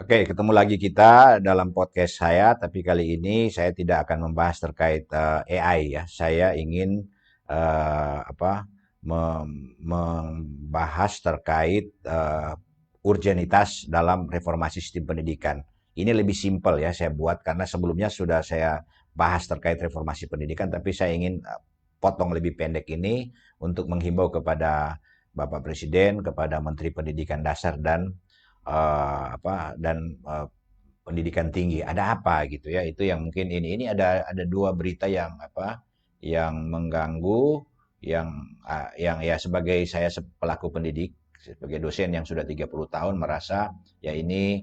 Oke, ketemu lagi kita dalam podcast saya, tapi kali ini saya tidak akan membahas terkait AI ya. Saya ingin membahas terkait urgenitas dalam reformasi sistem pendidikan. Ini lebih simpel ya saya buat karena sebelumnya sudah saya bahas terkait reformasi pendidikan, tapi saya ingin potong lebih pendek ini untuk menghimbau kepada Bapak Presiden, kepada Menteri Pendidikan Dasar dan pendidikan tinggi. Ada apa gitu ya? Itu yang mungkin ini ada dua berita yang yang mengganggu yang ya sebagai saya pelaku pendidik sebagai dosen yang sudah 30 tahun merasa ya ini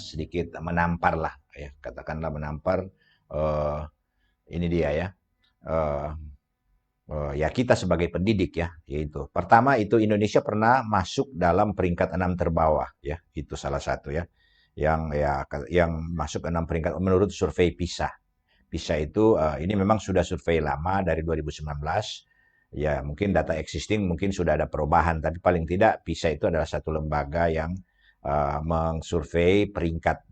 sedikit menampar lah ya katakanlah menampar uh, ini dia ya uh, ya kita sebagai pendidik ya yaitu pertama itu Indonesia pernah masuk dalam peringkat 6 terbawah ya itu salah satu ya yang masuk 6 peringkat menurut survei PISA. PISA itu ini memang sudah survei lama dari 2019 ya mungkin data existing mungkin sudah ada perubahan tapi paling tidak PISA itu adalah satu lembaga yang mengsurvei peringkat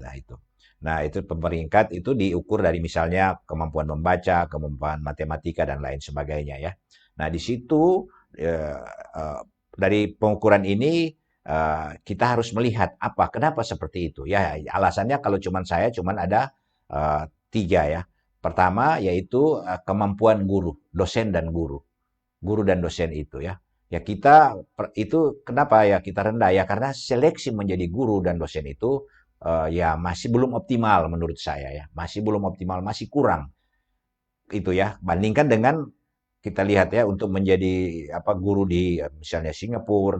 nah itu peringkat itu diukur dari misalnya kemampuan membaca kemampuan matematika dan lain sebagainya ya. Nah di situ eh, eh, dari pengukuran ini kita harus melihat kenapa seperti itu ya alasannya kalau cuman saya cuman ada tiga ya. Pertama yaitu kemampuan guru, dosen dan guru dan dosen itu ya. Ya kita itu kenapa ya kita rendah ya karena seleksi menjadi guru dan dosen itu ya masih belum optimal menurut saya ya, masih belum optimal, masih kurang itu ya. Bandingkan dengan kita lihat ya untuk menjadi guru di misalnya Singapura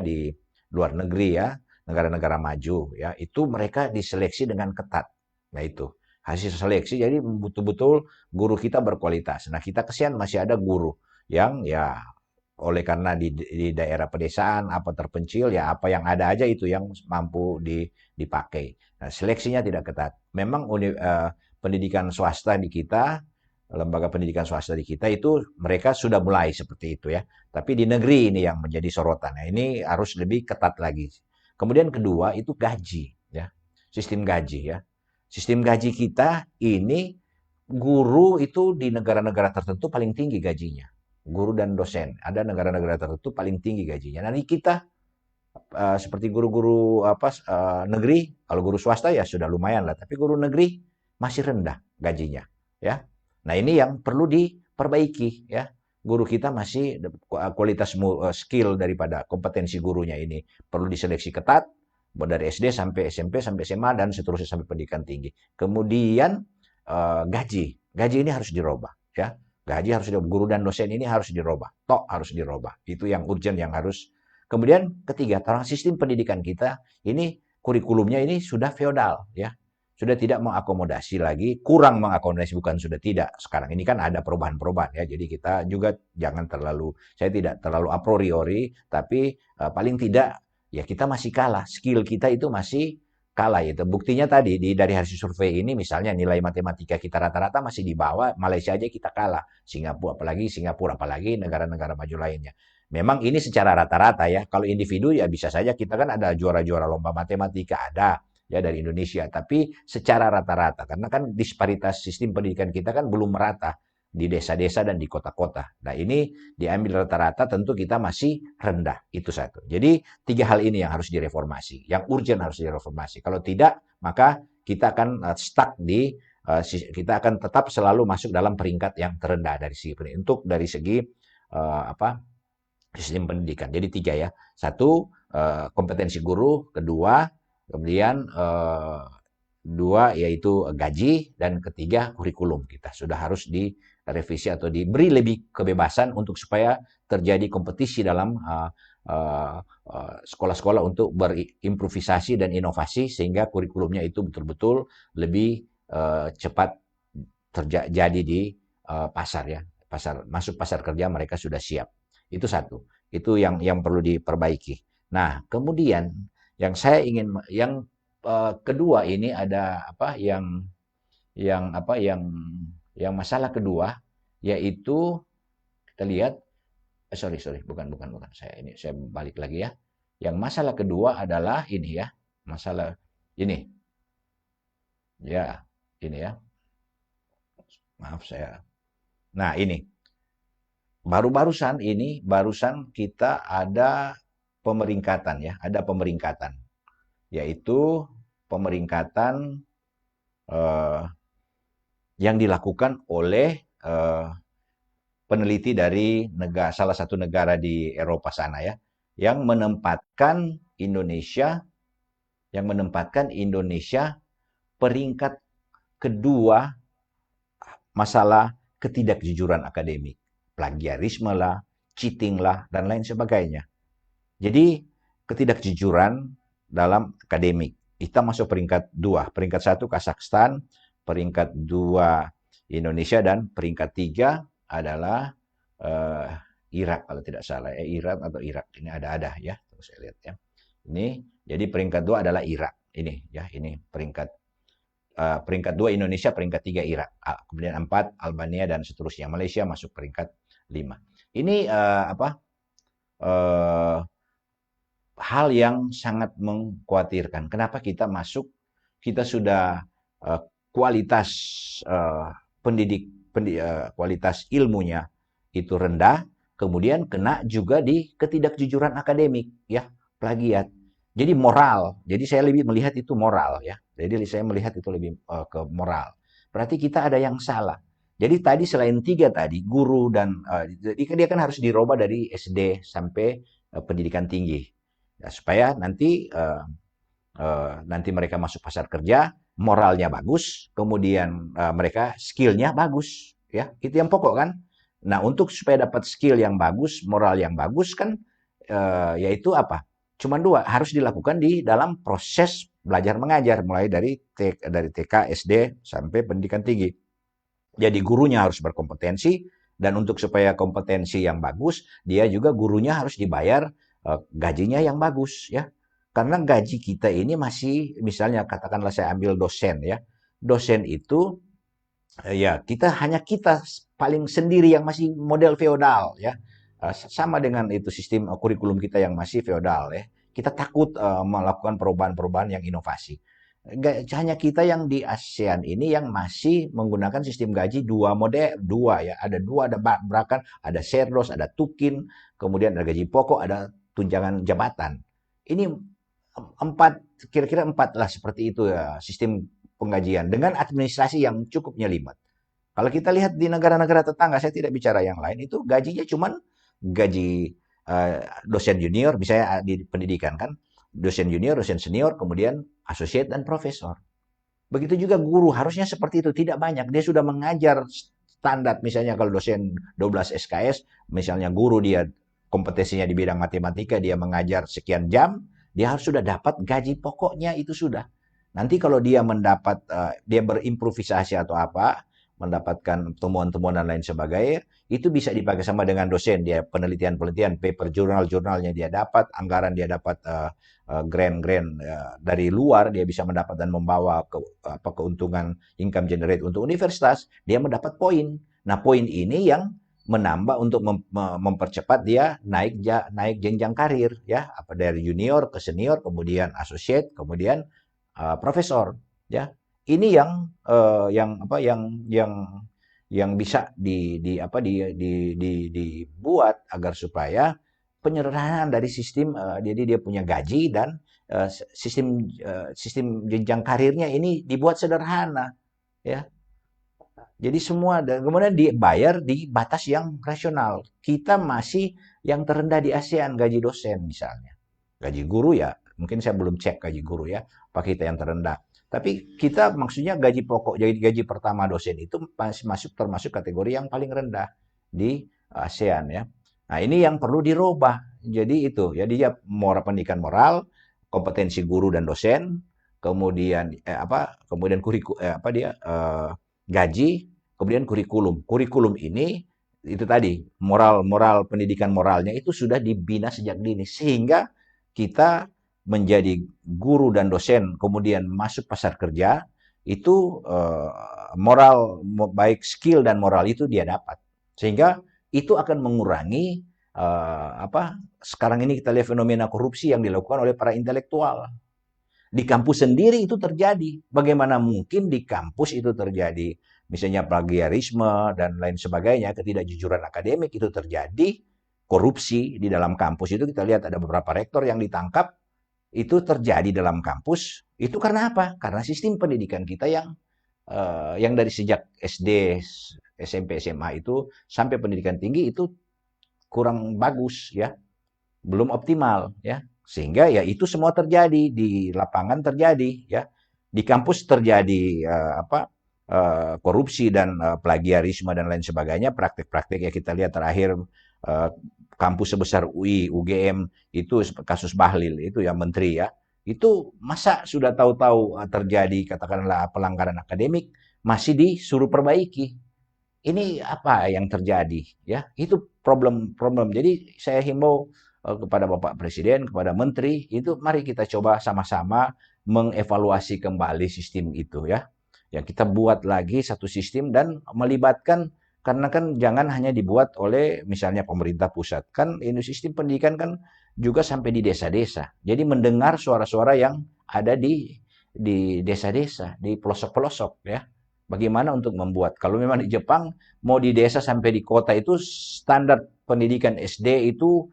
di luar negeri ya negara-negara maju ya itu mereka diseleksi dengan ketat. Nah itu hasil seleksi jadi betul-betul guru kita berkualitas. Nah kita kesian masih ada guru yang ya oleh karena di daerah pedesaan apa terpencil ya apa yang ada aja itu yang mampu dipakai. Nah, seleksinya tidak ketat. Memang pendidikan swasta di kita lembaga pendidikan swasta di kita itu mereka sudah mulai seperti itu ya. Tapi di negeri ini yang menjadi sorotan. Nah, ini harus lebih ketat lagi. Kemudian kedua itu gaji ya. Sistem gaji ya. Sistem gaji kita ini guru itu di negara-negara tertentu paling tinggi gajinya. Guru dan dosen. Ada negara-negara tertentu paling tinggi gajinya. Nah, ini kita seperti guru-guru negeri, kalau guru swasta ya sudah lumayan lah, tapi guru negeri masih rendah gajinya, ya. Nah, ini yang perlu diperbaiki, ya. Guru kita masih kualitas skill daripada kompetensi gurunya ini perlu diseleksi ketat dari SD sampai SMP sampai SMA dan seterusnya sampai pendidikan tinggi. Kemudian gaji ini harus dirubah, ya. Gaji harus dirubah, guru dan dosen ini harus dirubah, harus dirubah. Itu yang urgent yang harus. Kemudian ketiga, tentang sistem pendidikan kita ini kurikulumnya ini sudah feodal ya. Sudah tidak mengakomodasi lagi, kurang mengakomodasi bukan sudah tidak. Sekarang ini kan ada perubahan-perubahan ya. Jadi kita juga jangan terlalu saya tidak terlalu a priori tapi paling tidak ya kita masih kalah. Skill kita itu masih kalah itu. Buktinya tadi dari hasil survei ini misalnya nilai matematika kita rata-rata masih di bawah Malaysia aja kita kalah. Singapura apalagi negara-negara maju lainnya. Memang ini secara rata-rata ya. Kalau individu ya bisa saja kita kan ada juara-juara lomba matematika ada ya dari Indonesia. Tapi secara rata-rata karena kan disparitas sistem pendidikan kita kan belum merata di desa-desa dan di kota-kota. Nah ini diambil rata-rata tentu kita masih rendah. Itu satu. Jadi tiga hal ini yang harus direformasi. Yang urgent harus direformasi. Kalau tidak maka kita akan stuck kita akan tetap selalu masuk dalam peringkat yang terendah dari segi untuk dari segi sistem pendidikan. Jadi tiga ya. Satu, kompetensi guru. Kedua, kemudian dua yaitu gaji. Dan ketiga, kurikulum kita. Sudah harus direvisi atau diberi lebih kebebasan untuk supaya terjadi kompetisi dalam sekolah-sekolah untuk berimprovisasi dan inovasi sehingga kurikulumnya itu betul-betul lebih cepat terjadi di pasar ya. Masuk pasar kerja mereka sudah siap. Itu satu. Itu yang perlu diperbaiki. Nah, kemudian yang saya ingin yang kedua ini ada yang apa yang masalah kedua yaitu kita lihat sorry bukan saya ini saya balik lagi ya. Yang masalah kedua adalah ini ya. Masalah Ini, ya, ini ya. Maaf saya. Nah, ini. Barusan kita ada pemeringkatan ya, ada pemeringkatan, yaitu pemeringkatan eh, yang dilakukan oleh eh, peneliti dari salah satu negara di Eropa sana ya, yang menempatkan Indonesia, peringkat kedua masalah ketidakjujuran akademik, plagiarisme lah, cheating lah, dan lain sebagainya. Jadi ketidakjujuran dalam akademik. Kita masuk peringkat 2. Peringkat 1 Kazakhstan, peringkat 2 Indonesia, dan peringkat 3 adalah Irak kalau tidak salah. Irak atau Irak. Ini ada ya. Terus saya lihat ya. Ini jadi peringkat 2 adalah Irak. Ini ya, ini peringkat 2 Indonesia, peringkat 3 Irak. Kemudian 4 Albania dan seterusnya. Malaysia masuk peringkat 5. Ini uh, hal yang sangat mengkhawatirkan. Kenapa kita masuk? Kita sudah kualitas kualitas ilmunya itu rendah, kemudian kena juga di ketidakjujuran akademik, ya, plagiat. Jadi moral. Jadi saya lebih melihat itu moral, ya. Jadi saya melihat itu lebih ke moral. Berarti kita ada yang salah. Jadi tadi selain 3 tadi, guru dan dia kan harus dirubah dari SD sampai pendidikan tinggi. Ya, supaya nanti mereka masuk pasar kerja, moralnya bagus, kemudian mereka skillnya bagus, ya itu yang pokok kan. Nah untuk supaya dapat skill yang bagus, moral yang bagus kan, yaitu apa? Cuma 2 harus dilakukan di dalam proses belajar mengajar, mulai dari TK, SD sampai pendidikan tinggi. Jadi gurunya harus berkompetensi, dan untuk supaya kompetensi yang bagus, dia juga gurunya harus dibayar gajinya yang bagus ya. Karena gaji kita ini masih, misalnya katakanlah saya ambil dosen ya. Dosen itu ya kita paling sendiri yang masih model feodal ya. Sama dengan itu sistem kurikulum kita yang masih feodal ya. Kita takut melakukan perubahan-perubahan yang inovasi. Hanya kita yang di ASEAN ini yang masih menggunakan sistem gaji dua ya, ada dua, ada bahkan ada serdos, ada tukin, kemudian ada gaji pokok, ada tunjangan jabatan. Ini kira-kira 4 lah seperti itu ya sistem penggajian dengan administrasi yang cukup nyelimet. Kalau kita lihat di negara-negara tetangga, saya tidak bicara yang lain, itu gajinya cuman gaji dosen junior, misalnya di pendidikan kan, dosen junior, dosen senior, kemudian associate dan profesor. Begitu juga guru, harusnya seperti itu, tidak banyak. Dia sudah mengajar standar, misalnya kalau dosen 12 SKS, misalnya guru dia kompetensinya di bidang matematika, dia mengajar sekian jam, dia harus sudah dapat gaji pokoknya itu sudah. Nanti kalau dia mendapat, dia berimprovisasi atau apa, mendapatkan temuan-temuan dan lain sebagainya, itu bisa dipakai sama dengan dosen. Dia penelitian-penelitian, paper jurnal-jurnalnya dia dapat, anggaran dia dapat grant-grant dari luar, dia bisa mendapat dan membawa keuntungan income generate untuk universitas, dia mendapat poin. Nah, poin ini yang menambah untuk mempercepat dia naik jenjang karir ya, apa dari junior ke senior, kemudian associate, kemudian profesor ya. Ini yang bisa dibuat agar supaya penyederhanaan dari sistem, jadi dia punya gaji dan sistem jenjang karirnya ini dibuat sederhana ya. Jadi semua, dan kemudian dibayar di batas yang rasional. Kita masih yang terendah di ASEAN gaji dosen misalnya. Gaji guru ya, mungkin saya belum cek gaji guru ya, apa kita yang terendah. Tapi kita maksudnya gaji pokok, gaji pertama dosen itu masih termasuk kategori yang paling rendah di ASEAN ya. Nah ini yang perlu dirubah. Jadi itu, jadi ya pendidikan moral, kompetensi guru dan dosen, kemudian kemudian gaji, kemudian kurikulum. Kurikulum ini itu tadi moral pendidikan moralnya itu sudah dibina sejak dini sehingga kita menjadi guru dan dosen kemudian masuk pasar kerja itu moral, baik skill dan moral itu dia dapat, sehingga itu akan mengurangi sekarang ini kita lihat fenomena korupsi yang dilakukan oleh para intelektual. Di kampus sendiri itu terjadi. Bagaimana mungkin di kampus itu terjadi? Misalnya plagiarisme dan lain sebagainya, ketidakjujuran akademik itu terjadi, korupsi di dalam kampus itu kita lihat ada beberapa rektor yang ditangkap, itu terjadi dalam kampus. Itu karena apa? Karena sistem pendidikan kita yang dari sejak SD, SMP, SMA itu sampai pendidikan tinggi itu kurang bagus ya, belum optimal ya. Sehingga ya itu semua terjadi di lapangan terjadi ya. Di kampus terjadi korupsi dan plagiarisme dan lain sebagainya, praktik-praktik ya kita lihat terakhir uh, kampus sebesar UI, UGM itu kasus Bahlil itu ya menteri ya. Itu masa sudah tahu-tahu terjadi katakanlah pelanggaran akademik masih disuruh perbaiki. Ini apa yang terjadi ya? Itu problem-problem. Jadi saya himbau kepada Bapak Presiden, kepada Menteri, itu mari kita coba sama-sama mengevaluasi kembali sistem itu ya. Ya kita buat lagi satu sistem dan melibatkan, karena kan jangan hanya dibuat oleh misalnya pemerintah pusat. Kan ini sistem pendidikan kan juga sampai di desa-desa. Jadi mendengar suara-suara yang ada di desa-desa, di pelosok-pelosok ya. Bagaimana untuk membuat, kalau memang di Jepang, mau di desa sampai di kota itu standar pendidikan SD itu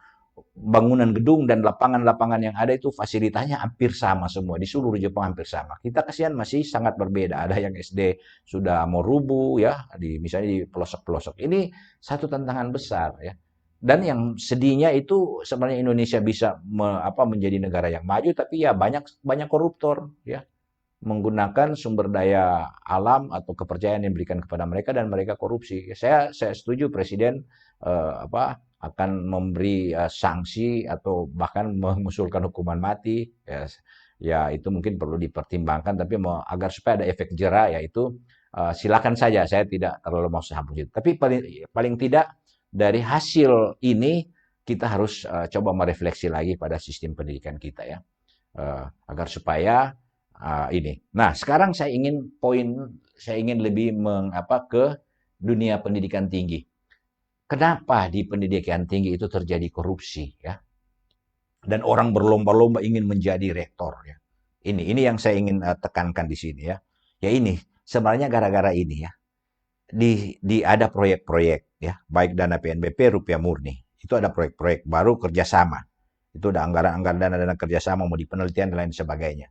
bangunan gedung dan lapangan-lapangan yang ada itu fasilitasnya hampir sama semua. Di seluruh Jepang hampir sama. Kita kasihan masih sangat berbeda. Ada yang SD sudah mau rubuh ya, misalnya di pelosok-pelosok. Ini satu tantangan besar ya. Dan yang sedihnya itu sebenarnya Indonesia bisa menjadi negara yang maju, tapi ya banyak banyak koruptor ya, menggunakan sumber daya alam atau kepercayaan yang diberikan kepada mereka dan mereka korupsi. Saya setuju Presiden akan memberi sanksi atau bahkan mengusulkan hukuman mati. Ya itu mungkin perlu dipertimbangkan, tapi agar supaya ada efek jera yaitu silakan saja. Saya tidak terlalu mau saham itu. Tapi paling tidak dari hasil ini kita harus coba merefleksi lagi pada sistem pendidikan kita ya, agar supaya ini. Nah, sekarang saya ingin lebih ke dunia pendidikan tinggi. Kenapa di pendidikan tinggi itu terjadi korupsi ya? Dan orang berlomba-lomba ingin menjadi rektor ya. Ini yang saya ingin tekankan di sini ya. Ya ini sebenarnya gara-gara ini ya. Ada proyek-proyek ya, baik dana PNBP, rupiah murni. Itu ada proyek-proyek baru kerjasama. Itu ada anggaran-anggaran dana kerjasama mau di penelitian dan lain sebagainya.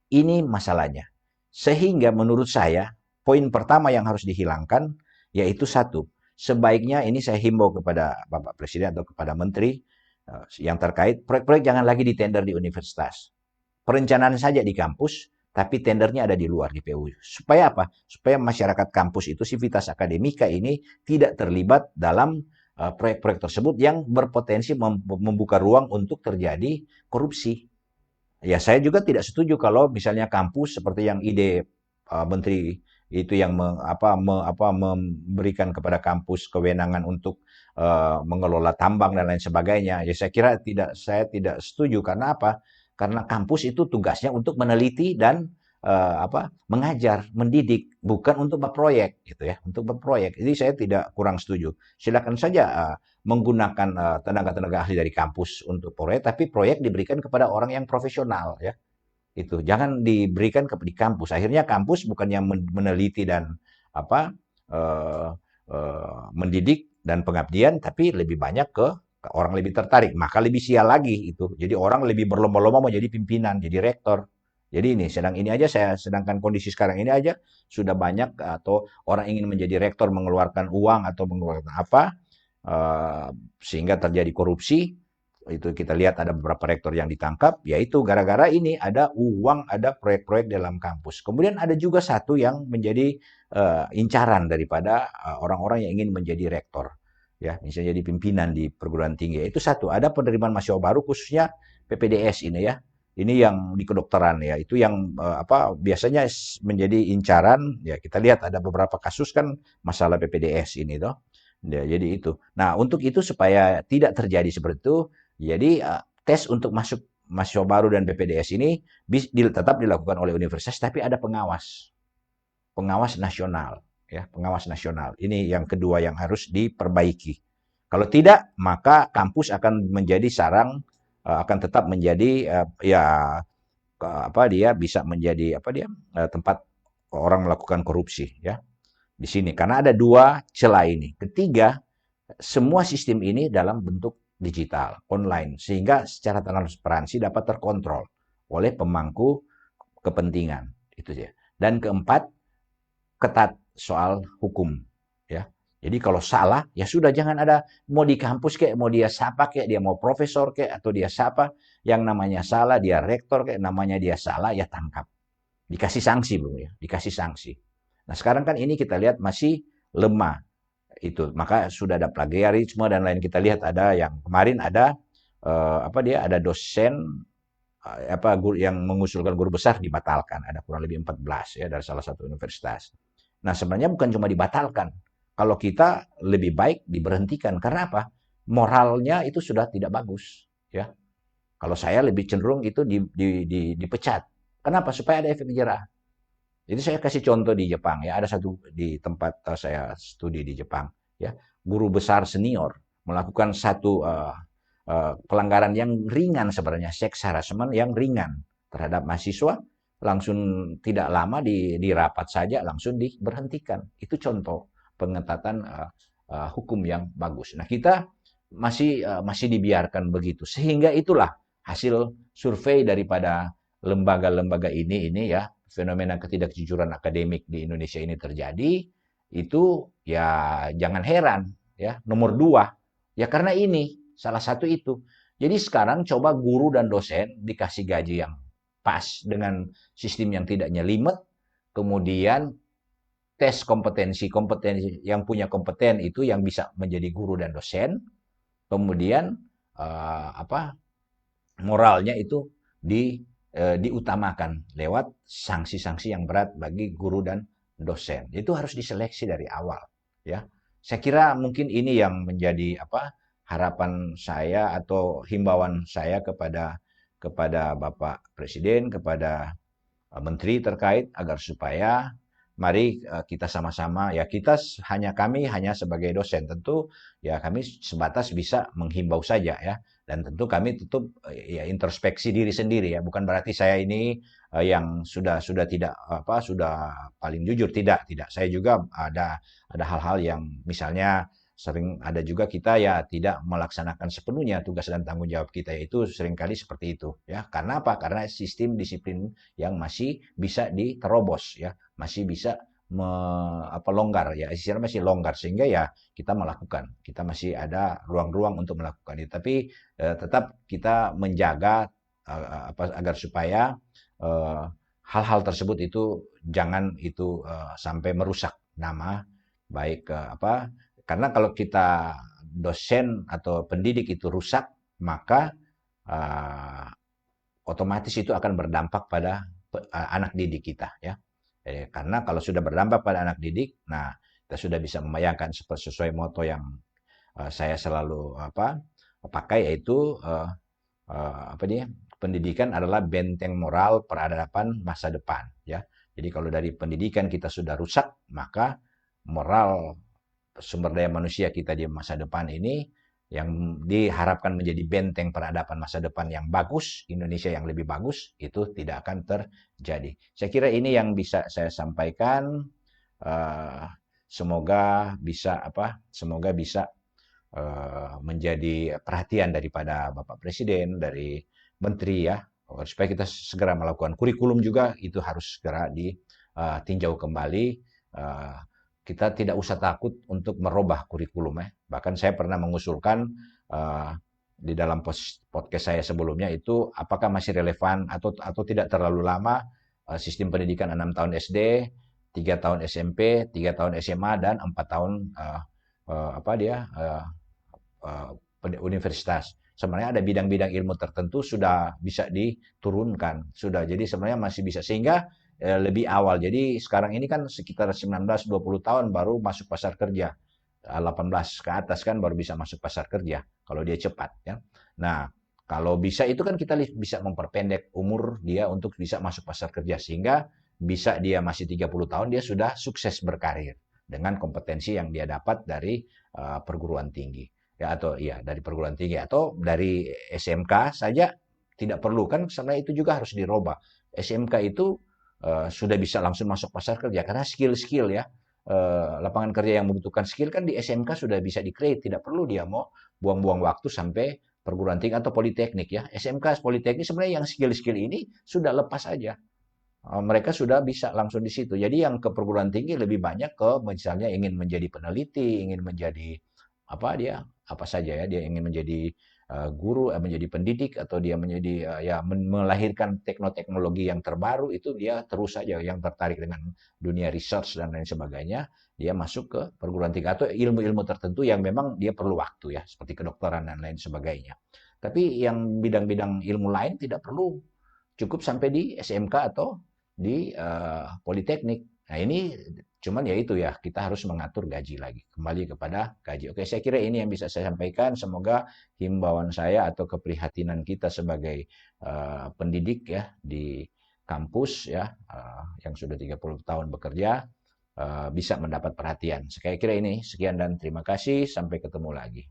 Ini masalahnya. Sehingga menurut saya, poin pertama yang harus dihilangkan, yaitu satu, sebaiknya ini saya himbau kepada Bapak Presiden atau kepada Menteri yang terkait, proyek-proyek jangan lagi ditender di universitas. Perencanaan saja di kampus, tapi tendernya ada di luar di PU. Supaya apa? Supaya masyarakat kampus itu, sivitas akademika ini tidak terlibat dalam proyek-proyek tersebut yang berpotensi membuka ruang untuk terjadi korupsi. Ya, saya juga tidak setuju kalau misalnya kampus seperti yang ide Menteri itu yang memberikan kepada kampus kewenangan untuk mengelola tambang dan lain sebagainya. Ya, saya tidak setuju karena apa? Karena kampus itu tugasnya untuk meneliti dan mengajar, mendidik, bukan untuk berproyek gitu ya, untuk berproyek. Jadi saya tidak kurang setuju. Silakan saja menggunakan tenaga-tenaga ahli dari kampus untuk proyek, tapi proyek diberikan kepada orang yang profesional ya. Itu jangan diberikan di kampus. Akhirnya kampus bukannya meneliti dan apa mendidik dan pengabdian, tapi lebih banyak ke orang lebih tertarik, maka lebih sial lagi itu. Jadi orang lebih berlomba-lomba mau jadi pimpinan, jadi rektor. Jadi sedangkan kondisi sekarang ini aja sudah banyak atau orang ingin menjadi rektor mengeluarkan uang atau mengeluarkan apa, sehingga terjadi korupsi. Itu kita lihat ada beberapa rektor yang ditangkap, yaitu gara-gara ini ada uang, ada proyek-proyek dalam kampus. Kemudian ada juga satu yang menjadi incaran daripada orang-orang yang ingin menjadi rektor, ya, misalnya jadi pimpinan di perguruan tinggi. Itu satu, ada penerimaan mahasiswa baru khususnya PPDS ini ya. Ini yang di kedokteran ya, itu yang biasanya menjadi incaran ya. Kita lihat ada beberapa kasus kan masalah PPDS ini toh. Ya, jadi itu. Nah, untuk itu supaya tidak terjadi seperti itu, jadi tes untuk masuk mahasiswa baru dan PPDS ini tetap dilakukan oleh universitas, tapi ada pengawas nasional, ya, pengawas nasional. Ini yang kedua yang harus diperbaiki. Kalau tidak, maka kampus akan menjadi sarang, akan tetap menjadi ya dia bisa menjadi tempat orang melakukan korupsi ya di sini karena ada dua celah ini. Ketiga, semua sistem ini dalam bentuk digital, online, sehingga secara transparansi dapat terkontrol oleh pemangku kepentingan. Itu ya. Dan keempat, ketat soal hukum. Ya. Jadi kalau salah, ya sudah jangan ada, mau di kampus kayak, mau dia siapa kayak, dia mau profesor kayak, atau dia siapa, yang namanya salah, dia rektor kayak, namanya dia salah, ya tangkap. Dikasih sanksi belum ya, dikasih sanksi. Nah sekarang kan ini kita lihat masih lemah itu, maka sudah ada plagiarisme dan lain. Kita lihat ada yang kemarin ada ada dosen guru yang mengusulkan guru besar dibatalkan, ada kurang lebih 14 ya dari salah satu universitas. Nah sebenarnya bukan cuma dibatalkan, kalau kita lebih baik diberhentikan. Karena apa? Moralnya itu sudah tidak bagus ya. Kalau saya lebih cenderung itu dipecat. Kenapa? Supaya ada efek jerah. Jadi saya kasih contoh di Jepang ya, ada satu di tempat saya studi di Jepang ya, guru besar senior melakukan satu pelanggaran yang ringan sebenarnya, seks harassment yang ringan terhadap mahasiswa, langsung tidak lama di rapat saja langsung diberhentikan. Itu contoh pengetatan hukum yang bagus. Nah kita masih dibiarkan begitu, sehingga itulah hasil survei daripada lembaga-lembaga ini ya, fenomena ketidakjujuran akademik di Indonesia ini terjadi, itu ya jangan heran ya. Nomor dua, ya karena ini salah satu itu. Jadi sekarang coba guru dan dosen dikasih gaji yang pas dengan sistem yang tidak nyelimet, kemudian tes kompetensi yang punya kompeten itu yang bisa menjadi guru dan dosen, kemudian moralnya itu diutamakan lewat sanksi-sanksi yang berat bagi guru dan dosen. Itu harus diseleksi dari awal ya. Saya kira mungkin ini yang menjadi harapan saya atau himbauan saya kepada Bapak Presiden, kepada menteri terkait, agar supaya mari kita sama-sama ya, kami hanya sebagai dosen tentu ya, kami sebatas bisa menghimbau saja ya, dan tentu kami tutup ya introspeksi diri sendiri ya, bukan berarti saya ini yang sudah tidak sudah paling jujur, tidak, saya juga ada hal-hal yang misalnya sering ada juga kita ya tidak melaksanakan sepenuhnya tugas dan tanggung jawab kita, yaitu seringkali seperti itu ya. Karena apa? Karena sistem disiplin yang masih bisa diterobos ya, masih bisa longgar ya, istilahnya masih longgar, sehingga ya kita masih ada ruang-ruang untuk melakukan itu. Tapi tetap kita menjaga agar supaya hal-hal tersebut itu jangan sampai merusak nama baik karena kalau kita dosen atau pendidik itu rusak, maka otomatis itu akan berdampak pada anak didik kita ya. Karena kalau sudah berdampak pada anak didik, nah kita sudah bisa membayangkan sesuai moto yang saya selalu pakai, yaitu pendidikan adalah benteng moral peradaban masa depan ya. Jadi kalau dari pendidikan kita sudah rusak, maka moral sumber daya manusia kita di masa depan ini yang diharapkan menjadi benteng peradaban masa depan yang bagus, Indonesia yang lebih bagus, itu tidak akan terjadi. Saya kira ini yang bisa saya sampaikan. Semoga bisa menjadi perhatian daripada Bapak Presiden, dari Menteri ya, supaya kita segera melakukan kurikulum juga, itu harus segera ditinjau kembali. Kita tidak usah takut untuk merubah kurikulum ya. Bahkan saya pernah mengusulkan di dalam podcast saya sebelumnya itu, apakah masih relevan atau tidak terlalu lama sistem pendidikan 6 tahun SD, 3 tahun SMP, 3 tahun SMA, dan 4 tahun universitas. Sebenarnya ada bidang-bidang ilmu tertentu sudah bisa diturunkan, sudah. Jadi sebenarnya masih bisa, sehingga lebih awal. Jadi sekarang ini kan sekitar 19-20 tahun baru masuk pasar kerja. 18 ke atas kan baru bisa masuk pasar kerja kalau dia cepat ya. Nah, kalau bisa itu kan kita bisa memperpendek umur dia untuk bisa masuk pasar kerja, sehingga bisa dia masih 30 tahun dia sudah sukses berkarir dengan kompetensi yang dia dapat dari perguruan tinggi ya, atau dari perguruan tinggi atau dari SMK saja tidak perlu kan, sebenarnya itu juga harus dirubah. SMK itu sudah bisa langsung masuk pasar kerja karena skill-skill ya, lapangan kerja yang membutuhkan skill kan di SMK sudah bisa di-create, tidak perlu dia mau buang-buang waktu sampai perguruan tinggi atau politeknik ya. SMK politeknik sebenarnya yang skill-skill ini sudah lepas aja. Mereka sudah bisa langsung di situ. Jadi yang ke perguruan tinggi lebih banyak ke misalnya ingin menjadi peneliti, ingin menjadi apa dia, apa saja ya, dia ingin menjadi guru, menjadi pendidik atau dia menjadi ya melahirkan teknologi yang terbaru itu dia terus saja yang tertarik dengan dunia research dan lain sebagainya, dia masuk ke perguruan tinggi atau ilmu-ilmu tertentu yang memang dia perlu waktu ya, seperti kedokteran dan lain sebagainya. Tapi yang bidang-bidang ilmu lain tidak perlu, cukup sampai di SMK atau di politeknik. Nah ini cuman ya itu ya, kita harus mengatur gaji lagi, kembali kepada gaji. Oke, saya kira ini yang bisa saya sampaikan. Semoga himbauan saya atau keprihatinan kita sebagai pendidik ya di kampus ya, yang sudah 30 tahun bekerja bisa mendapat perhatian. Saya kira ini sekian dan terima kasih. Sampai ketemu lagi.